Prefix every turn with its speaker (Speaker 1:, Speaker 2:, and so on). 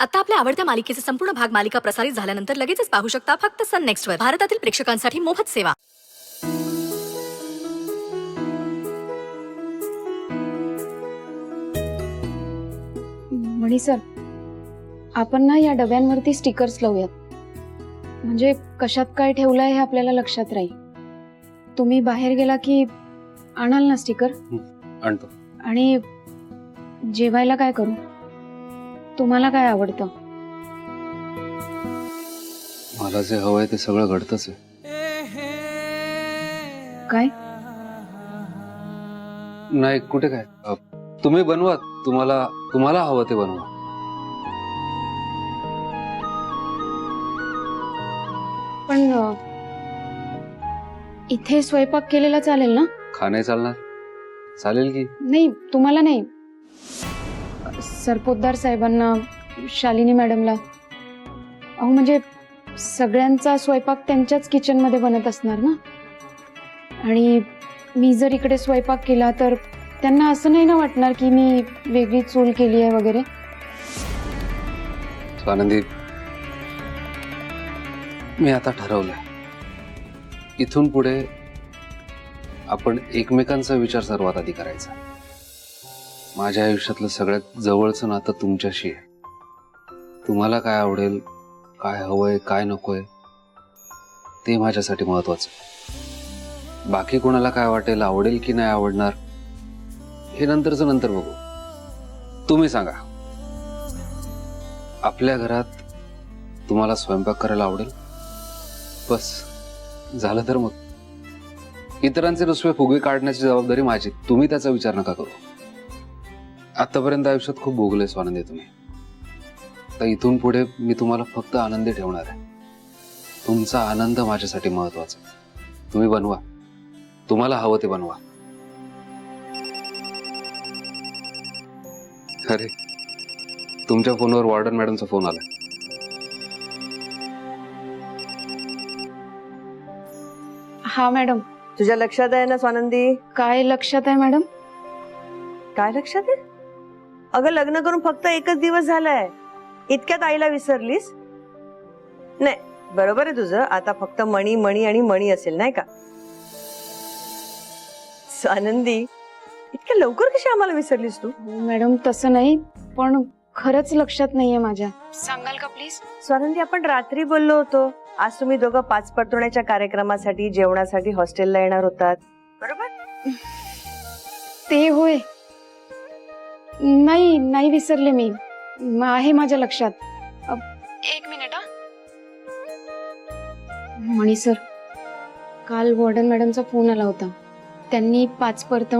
Speaker 1: आता आपल्या आवडत्या मालिकेचे संपूर्ण भाग मालिका प्रसारित झाल्यानंतर लगेचच पाहू शकता फक्त सन नेक्स्ट वर. भारतातील प्रेक्षकांसाठी मोफत सेवा.
Speaker 2: मणी सर, आपण ना या डब्यांवरती स्टिकर्स लावूयात. म्हणजे कशात काय ठेवलंय हे आपल्याला लक्षात राहील. तुम्ही बाहेर गेला की आणाल ना स्टिकर?
Speaker 3: आणतो.
Speaker 2: आणि जेवायला काय करू? तुम्हाला काय आवडतं?
Speaker 3: मला जे हवंय ते सगळं घडतच आहे.
Speaker 2: काय?
Speaker 3: नाही, कुठे काय. तुम्ही बनवा, तुम्हाला हवं ते बनवा.
Speaker 2: पण इथे स्वयंपाक केलेला चालेल ना?
Speaker 3: खाणे चालणार? चालेल की.
Speaker 2: नाही, तुम्हाला नाही, सरपोतदार साहेबांना, शालिनी मॅडमला. अहो म्हणजे सगळ्यांचा स्वयंपाक त्यांच्याच किचन मध्ये बनत असणार ना. आणि मी जर इकडे स्वयंपाक केला तर त्यांना असं नाही ना वाटणार की मी वेगळी चूल केली आहे वगैरे.
Speaker 3: आनंदी, मी आता ठरवलंय, इथून पुढे आपण एकमेकांचा विचार सर्वात आधी करायचा. माझ्या आयुष्यातलं सगळ्यात जवळचं नातं तुमच्याशी आहे. तुम्हाला काय आवडेल, काय हवंय, काय नकोय ते माझ्यासाठी महत्वाचं. बाकी कोणाला काय वाटेल, आवडेल की नाही आवडणार हे नंतरचं नंतर बघू. तुम्ही सांगा, आपल्या घरात तुम्हाला स्वयंपाक करायला आवडेल? बस झालं तर मग. इतरांचे रुसवे फुगे काढण्याची जबाबदारी माझी. तुम्ही त्याचा विचार नका करू. आतापर्यंत आयुष्यात खूप भोगले स्वानंदी तुम्ही. तर इथून पुढे मी तुम्हाला फक्त आनंदी ठेवणार आहे. तुमचा आनंद माझ्यासाठी महत्वाचा. तुम्ही बनवा, तुम्हाला हवं ते बनवा. अरे, तुमच्या फोनवर वॉर्डन मॅडमचा फोन आला.
Speaker 2: हा मॅडम.
Speaker 4: तुझ्या लक्षात आहे ना स्वानंदी?
Speaker 2: काय लक्षात आहे मॅडम?
Speaker 4: काय लक्षात आहे? अगं, लग्न करून फक्त एकच दिवस झालाय, इतक्यात आईला विसरलीस? नाही, बरोबर आहे तुझं. आता फक्त मणी मणी आणि मणी असेल, नाही का? स्वानंदी, इतक्या लवकर कशी आम्हाला विसरलीस तू?
Speaker 2: मॅडम तसं नाही, पण खरंच लक्षात नाहीये माझ्या. सांगाल का प्लीज?
Speaker 4: स्वानंदी, आपण रात्री बोललो होतो, आज तुम्ही दोघं पाच परतुण्याच्या कार्यक्रमासाठी जेवणासाठी हॉस्टेलला येणार होतात, बरोबर?
Speaker 2: ते होय. नाही नाही, विसरले मी. आहे माझ्या लक्षात. एक मिनिट हा. मणी सर, काल वॉर्डन मॅडमचा फोन आला होता. त्यांनी 5 परत